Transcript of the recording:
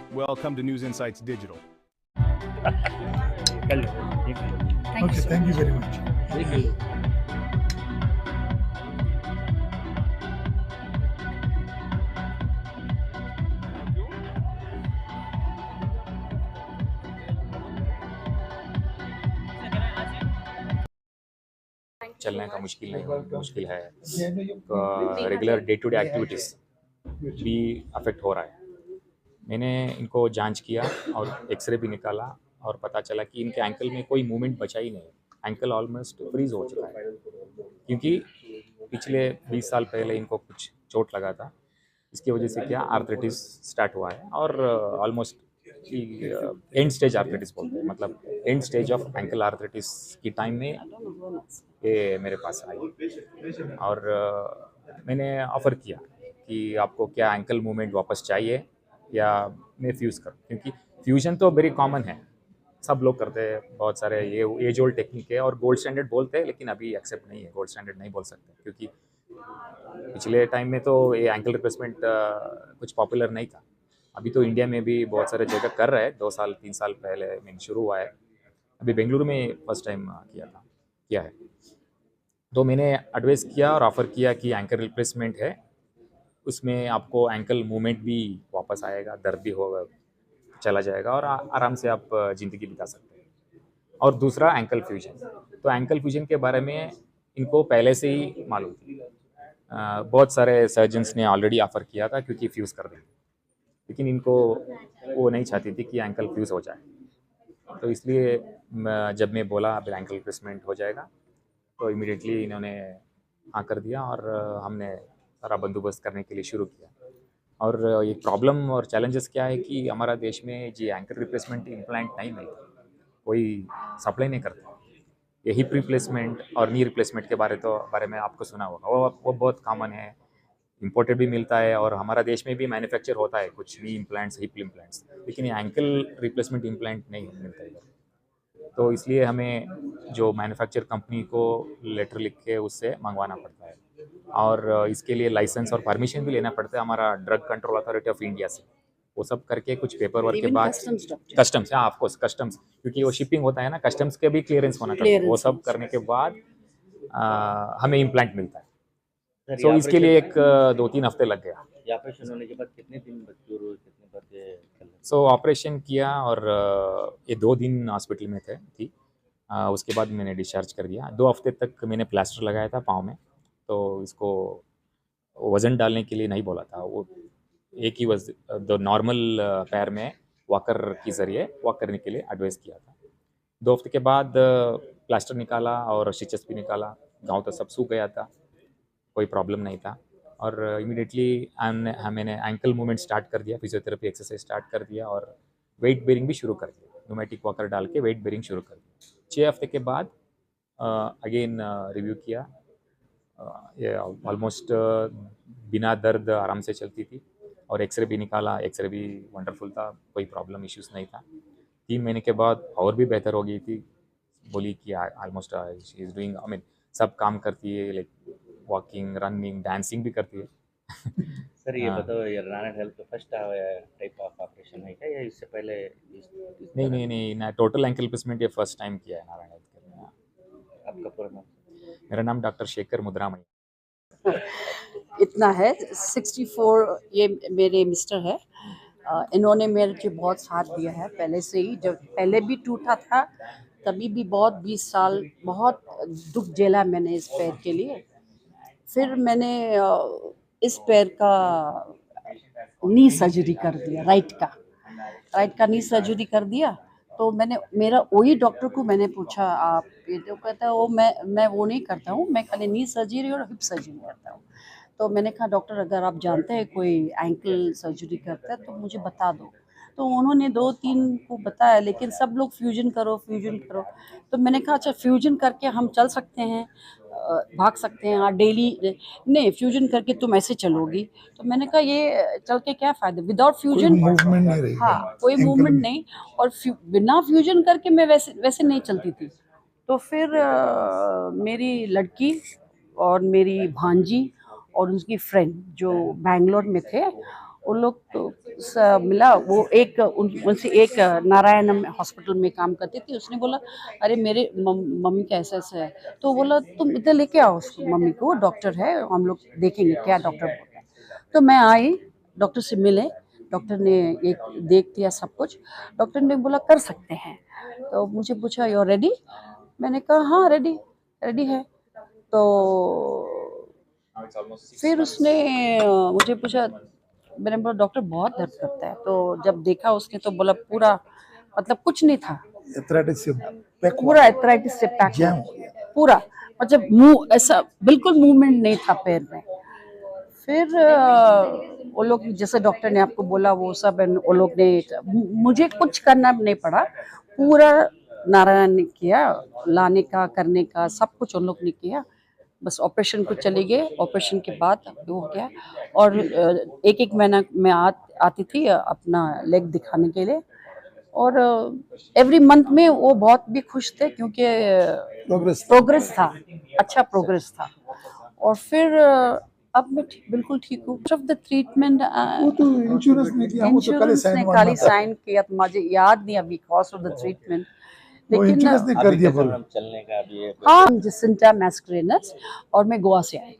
Welcome to News Insights Digital. Okay, thank you very much. चलने का मुश्किल है। Regular day to day activities भी अफेक्ट हो रहा है। मैंने इनको जांच किया और एक्सरे भी निकाला और पता चला कि इनके एंकल में कोई मूवमेंट बचा ही नहीं। एंकल ऑलमोस्ट फ्रीज हो चुका है, क्योंकि पिछले 20 साल पहले इनको कुछ चोट लगा था। इसकी वजह से क्या आर्थराइटिस स्टार्ट हुआ है और ऑलमोस्ट एंड स्टेज आर्थराइटिस बोलते हैं, मतलब and stage of ankle arthritis की टाइम में ये मेरे पास आई और मैंने ऑफ़र किया कि आपको क्या एंकल मूवमेंट वापस चाहिए या मैं फ्यूज़ करूँ, क्योंकि फ्यूजन तो वेरी कॉमन है, सब लोग करते हैं, बहुत सारे ये एज ओल्ड टेक्निक है और गोल्ड स्टैंडर्ड बोलते हैं, लेकिन अभी एक्सेप्ट नहीं है, गोल्ड स्टैंडर्ड नहीं बोल सकते, क्योंकि पिछले टाइम में तो ये एंकल रिप्लेसमेंट कुछ पॉपुलर नहीं था। अभी तो इंडिया में भी बहुत सारे जगह कर रहे हैं, 2 साल 3 साल पहले मीन शुरू हुआ है। अभी बेंगलुरु में फर्स्ट टाइम किया है। तो मैंने एडवाइस किया और ऑफ़र किया कि एंकल रिप्लेसमेंट है, उसमें आपको एंकल मूवमेंट भी वापस आएगा, दर्द भी होगा, चला जाएगा और आराम से आप ज़िंदगी बिता सकते हैं। और दूसरा एंकल फ्यूजन, तो एंकल फ्यूजन के बारे में इनको पहले से ही मालूम थी। बहुत सारे सर्जन्स ने ऑलरेडी ऑफ़र किया था, क्योंकि फ्यूज़ कर देंगे, लेकिन इनको वो नहीं चाहती थी कि एंकल फ्यूज़ हो जाए। तो इसलिए जब मैं बोला अब एंकल रिप्लेसमेंट हो जाएगा, तो इमीडिएटली इन्होंने हाँ कर दिया और हमने सारा बंदोबस्त करने के लिए शुरू किया। और ये प्रॉब्लम और चैलेंजेस क्या है कि हमारा देश में जी एंकल रिप्लेसमेंट इम्प्लांट नहीं मिलता, कोई सप्लाई नहीं करता। ये हिप रिप्लेसमेंट और नी रिप्लेसमेंट के बारे में आपको सुना होगा, वो बहुत कॉमन है, इम्पोर्टेड भी मिलता है और हमारा देश में भी मैन्युफैक्चर होता है कुछ नी इम्प्लांट्स, हिप इम्प्लांट्स, लेकिन ये एंकल रिप्लेसमेंट इम्प्लांट नहीं मिलता है। तो इसलिए हमें जो मैन्युफैक्चर कंपनी को लेटर लिख के उससे मंगवाना पड़ता है और इसके लिए लाइसेंस और परमिशन भी लेना पड़ता है हमारा drug control authority of India से। वो सब करके कुछ पेपर वर्क के बाद कस्टम्स, हाँ ऑफ कोर्स कस्टम्स, क्योंकि वो शिपिंग होता है ना, कस्टम्स के भी क्लियरेंस होना चाहिए। वो सब करने के बाद हमें इम्प्लांट मिलता है। तो इसके लिए एक 2-3 हफ्ते लग गया। ऑपरेशन होने के बाद कितने दिन कितने बजे? सो ऑपरेशन किया और ये 2 दिन हॉस्पिटल में थी। उसके बाद मैंने डिस्चार्ज कर दिया। 2 हफ्ते तक मैंने प्लास्टर लगाया था पाँव में, तो इसको वज़न डालने के लिए नहीं बोला था। वो एक ही द नॉर्मल पैर में वॉकर के ज़रिए वॉक करने के लिए एडवाइस किया था। 2 हफ्ते के बाद प्लास्टर निकाला और स्टिचेस भी निकाला। गाँव तो सब सूख गया था, कोई प्रॉब्लम नहीं था और इमीडिएटली मैंने एंकल मूवमेंट स्टार्ट कर दिया, फिजियोथेरेपी एक्सरसाइज स्टार्ट कर दिया और वेट बेयरिंग भी शुरू कर दिया। न्यूमेटिक वॉकर डाल के वेट बेयरिंग शुरू कर दिया। 6 हफ्ते के बाद अगेन रिव्यू किया। ये ऑलमोस्ट बिना दर्द आराम से चलती थी और एक्सरे भी निकाला, एक्सरे भी वंडरफुल था, कोई प्रॉब्लम इश्यूज़ नहीं था। 3 महीने के बाद और भी बेहतर हो गई थी। बोली कि almost she is doing, I mean सब काम करती है, लाइक वॉकिंग, रनिंग, डांसिंग भी करती है। सर ये बताओ, ये राणा हेल्थ का फर्स्ट टाइप ऑफ ऑपरेशन है क्या, या इससे पहले नहीं, ना टोटल एंकल रिप्लेसमेंट ये फर्स्ट टाइम किया है नारायण हेल्थ केयर में। आपका पूरा नाम? मेरा नाम डॉक्टर शेखर मुद्रामणि। इतना है 64, ये मेरे मिस्टर है। इन्होंने मेरे बहुत साथ दिया है पहले से ही, जब पहले भी टूटा था तभी भी बहुत 20 साल बहुत दुख झेला मैंने इस पैर के लिए। फिर मैंने इस पैर का नी सर्जरी कर दिया, राइट का नी सर्जरी कर दिया। तो मेरा वही डॉक्टर को मैंने पूछा, आप ये तो कहता है वो मैं वो नहीं करता हूँ, मैं खाली नी सर्जरी और हिप सर्जरी करता हूँ। तो मैंने कहा डॉक्टर अगर आप जानते हैं कोई एंकल सर्जरी करता है तो मुझे बता दो। तो उन्होंने 2-3 को बताया, लेकिन सब लोग फ्यूजन करो। तो मैंने कहा अच्छा फ्यूजन करके हम चल सकते हैं, भाग सकते हैं, हाँ डेली नहीं फ्यूजन करके तुम ऐसे चलोगी। तो मैंने कहा ये चल के क्या फ़ायदा, विदाउट फ्यूजन मूवमेंट नहीं रहेगी। हाँ कोई मूवमेंट नहीं, और बिना फ्यूजन करके मैं वैसे नहीं चलती थी। तो फिर मेरी लड़की और मेरी भांजी और उसकी फ्रेंड जो बैंगलोर में थे, वो लोग मिला, वो एक उनसे एक नारायण हॉस्पिटल में काम करती थी, उसने बोला अरे मेरे मम्मी का ऐसा ऐसा है, तो बोला तुम इधर लेके आओ उसको, मम्मी को, डॉक्टर है, हम लोग देखेंगे क्या डॉक्टर बोलता है। तो मैं आई, डॉक्टर से मिले, डॉक्टर ने एक देख दिया सब कुछ, डॉक्टर ने बोला कर सकते हैं। तो मुझे पूछा यू आर रेडी, मैंने कहा हाँ रेडी रेडी है। तो फिर उसने मुझे पूछा, मैंने बोला डॉक्टर बहुत दर्द करता है, तो जब देखा उसने तो बोला पूरा मतलब कुछ नहीं था, एथराइटिस से पैक पूरा एथराइटिस से पैक जैम हो गया। पूरा, मतलब मुंह ऐसा बिल्कुल मूवमेंट नहीं था पैर में। फिर वो लोग जैसे डॉक्टर ने आपको बोला वो सब वो लोग ने, मुझे कुछ करना नहीं पड़ा, पूरा नारायण ने किया, लाने का करने का सब कुछ उन लोग ने किया, बस ऑपरेशन को चले गए। ऑपरेशन के बाद वो हो गया। और एक एक महीना मैं आती थी अपना लेग दिखाने के लिए, और एवरी मंथ में वो बहुत भी खुश थे क्योंकि प्रोग्रेस था, अच्छा प्रोग्रेस था। और फिर अब मैं बिल्कुल ठीक हूँ। ऑफ द ट्रीटमेंट वो तो इंश्योरेंस ने किया, वो तो कल इंश्योरेंस ने खाली साइन किया, तो मुझे याद नहीं अभी कॉस्ट ऑफ द ट्रीटमेंट, वो लेकिन इंश्योरेंस ने कर अभी दिया कैसा फॉलो। मैम चलने का अभी ये हाँ, जिसेंटा मैस्कुलिनस, और मैं गोवा से आई।